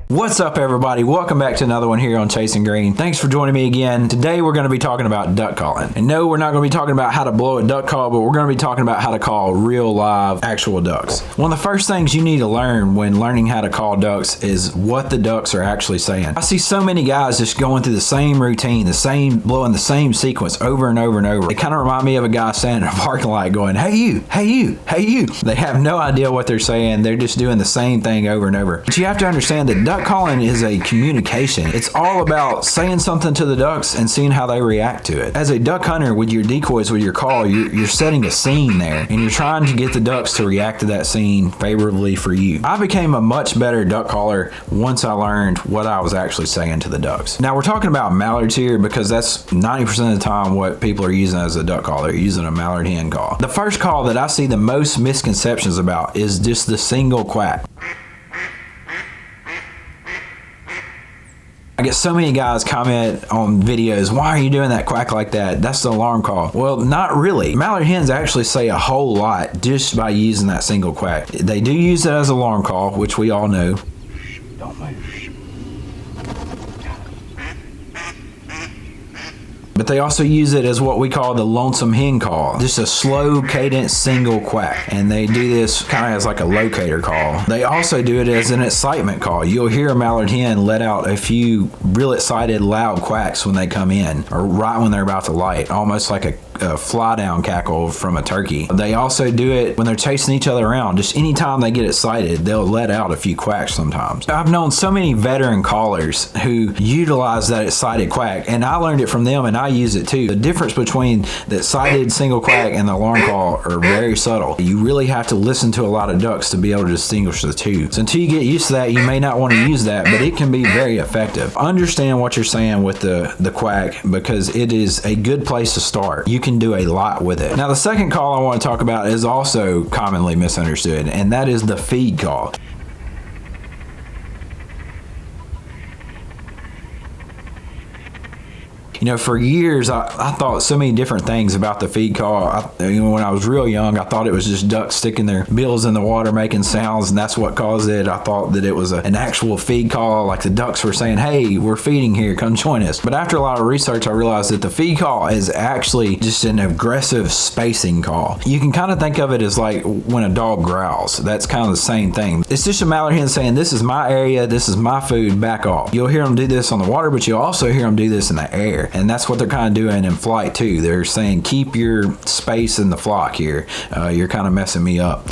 What's up, everybody? Welcome back to another one here on Chasing Green. Thanks for joining me again. Today we're going to be talking about duck calling. And no, we're not going to be talking about how to blow a duck call, but we're going to be talking about how to call real live actual ducks. One of the first things you need to learn when learning how to call ducks is what the ducks are actually saying. I see so many guys just going through the same routine, blowing the same sequence over and over and over. They kind of remind me of a guy standing in a parking lot going, "Hey you, hey you, hey you." They have no idea what they're saying. They're just doing the same thing over and over. But you have to understand that duck calling is a communication. It's all about saying something to the ducks and seeing how they react to it. As a duck hunter, with your decoys, with your call, you're setting a scene there, and you're trying to get the ducks to react to that scene favorably for you. I became a much better duck caller once I learned what I was actually saying to the ducks. Now we're talking about mallards here because that's 90% of the time what people are using as a duck call. They're using a mallard hen call. The first call that I see the most misconceptions about is just the single quack. I get so many guys comment on videos, "Why are you doing that quack like that? That's the alarm call." Well, not really. Mallard hens actually say a whole lot just by using that single quack. They do use it as an alarm call, which we all know. Don't move. But they also use it as what we call the Lonesome Hen Call, just a slow cadence single quack. And they do this kind of as like a locator call. They also do it as an excitement call. You'll hear a mallard hen let out a few real excited loud quacks when they come in, or right when they're about to light, almost like a fly down cackle from a turkey. They also do it when they're chasing each other around. Just anytime they get excited, they'll let out a few quacks sometimes. I've known so many veteran callers who utilize that excited quack, and I learned it from them, and I use it too. The difference between the excited single quack and the alarm call are very subtle. You really have to listen to a lot of ducks to be able to distinguish the two. So until you get used to that, you may not want to use that, but it can be very effective. Understand what you're saying with the quack, because it is a good place to start. You can do a lot with it. Now the second call I want to talk about is also commonly misunderstood, and that is the feed call. You know, for years, I thought so many different things about the feed call. When I was real young, I thought it was just ducks sticking their bills in the water making sounds, and that's what caused it. I thought that it was an actual feed call, like the ducks were saying, "Hey, we're feeding here, come join us." But after a lot of research, I realized that the feed call is actually just an aggressive spacing call. You can kind of think of it as like when a dog growls. That's kind of the same thing. It's just a mallard hen saying, "This is my area, this is my food, back off." You'll hear them do this on the water, but you'll also hear them do this in the air. And that's what they're kind of doing in flight too. They're saying, "Keep your space in the flock here. You're kind of messing me up."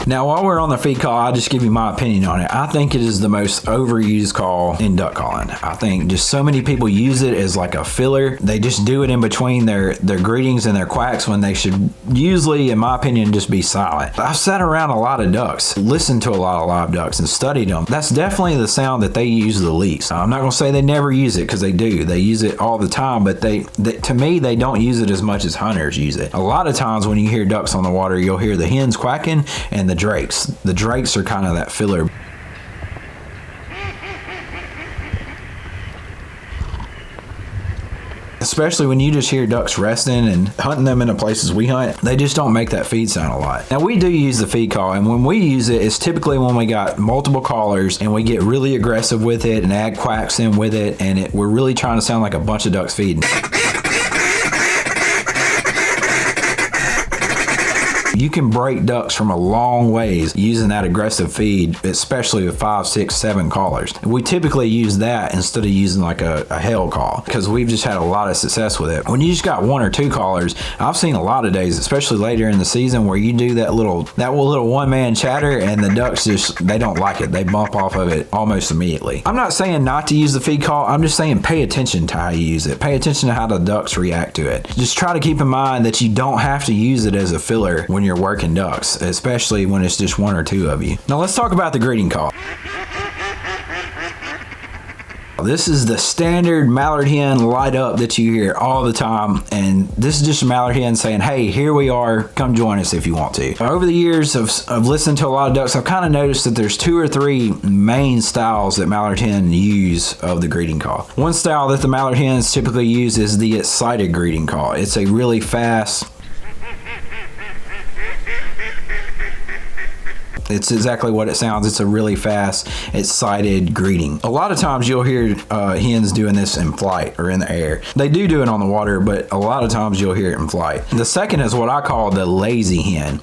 Now, while we're on the feed call, I'll just give you my opinion on it. I think it is the most overused call in duck calling. I think just so many people use it as like a filler. They just do it in between their greetings and their quacks when they should usually, in my opinion, just be silent. I've sat around a lot of ducks, listened to a lot of live ducks, and studied them. That's definitely the sound that they use the least. I'm not going to say they never use it, because they do. They use it all the time, but to me, they don't use it as much as hunters use it. A lot of times when you hear ducks on the water, you'll hear the hens quacking and the drakes. The drakes are kind of that filler. Especially when you just hear ducks resting and hunting them in the places we hunt, they just don't make that feed sound a lot. Now we do use the feed call, and when we use it, it's typically when we got multiple callers and we get really aggressive with it and add quacks in with it, and we're really trying to sound like a bunch of ducks feeding. You can break ducks from a long ways using that aggressive feed, especially with 5, 6, 7 callers. We typically use that instead of using like a hail call, because we've just had a lot of success with it. When you just got 1 or 2 callers, I've seen a lot of days, especially later in the season, where you do that little one-man chatter, and the ducks they don't like it. They bump off of it almost immediately. I'm not saying not to use the feed call. I'm just saying pay attention to how you use it. Pay attention to how the ducks react to it. Just try to keep in mind that you don't have to use it as a filler when you're working ducks, especially when it's just 1 or 2 of you. Now let's talk about the greeting call. This is the standard mallard hen light up that you hear all the time, and this is just a mallard hen saying, "Hey, here we are, come join us if you want to." Over the years of listening to a lot of ducks, I've kind of noticed that there's 2 or 3 main styles that mallard hen use of the greeting call. One style that the mallard hens typically use is the excited greeting call. It's a really fast It's exactly what it sounds. It's a really fast, excited greeting. A lot of times you'll hear hens doing this in flight or in the air. They do it on the water, but a lot of times you'll hear it in flight. The second is what I call the lazy hen.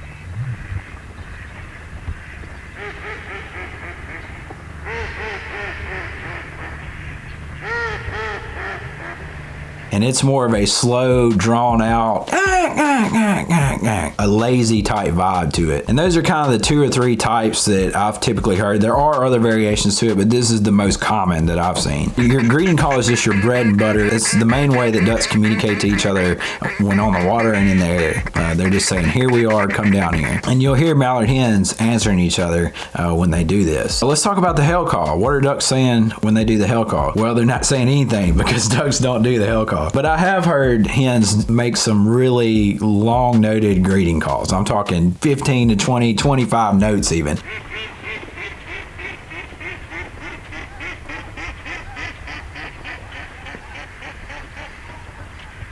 And it's more of a slow, drawn out, a lazy type vibe to it. And those are kind of the 2 or 3 types that I've typically heard. There are other variations to it, but this is the most common that I've seen. Your greeting call is just your bread and butter. It's the main way that ducks communicate to each other when on the water and in the air. They're just saying, here we are, come down here. And you'll hear mallard hens answering each other when they do this. So let's talk about the hell call. What are ducks saying when they do the hell call? Well, they're not saying anything because ducks don't do the hell call. But I have heard hens make some really long noted greeting calls. I'm talking 15 to 20, 25 notes even.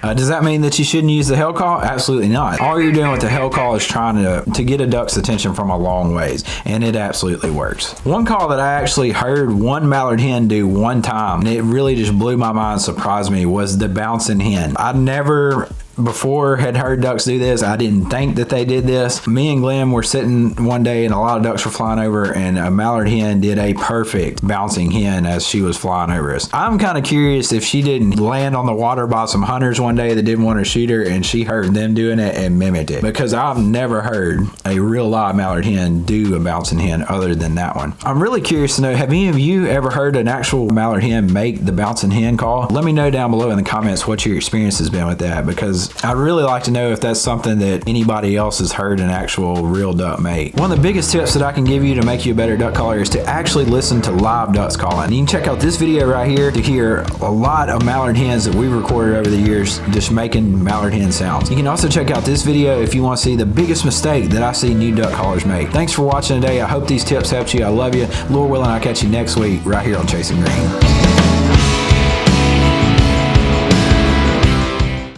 Does that mean that you shouldn't use the hell call? Absolutely not. All you're doing with the hell call is trying to get a duck's attention from a long ways, and it absolutely works. One call that I actually heard one mallard hen do one time, and it really just blew my mind, surprised me, was the bouncing hen. I never before had heard ducks do this. I didn't think that they did this. Me and Glenn were sitting one day and a lot of ducks were flying over, and a mallard hen did a perfect bouncing hen as she was flying over us. I'm kind of curious if she didn't land on the water by some hunters one day that didn't want to shoot her and she heard them doing it and mimicked it, because I've never heard a real live mallard hen do a bouncing hen other than that one. I'm really curious to know, have any of you ever heard an actual mallard hen make the bouncing hen call? Let me know down below in the comments what your experience has been with that, because I'd really like to know if that's something that anybody else has heard an actual real duck make. One of the biggest tips that I can give you to make you a better duck caller is to actually listen to live ducks calling. You can check out this video right here to hear a lot of mallard hens that we've recorded over the years just making mallard hen sounds. You can also check out this video if you want to see the biggest mistake that I see new duck callers make. Thanks for watching today. I hope these tips helped you. I love you. Lord willing, I'll catch you next week right here on Chasing Green.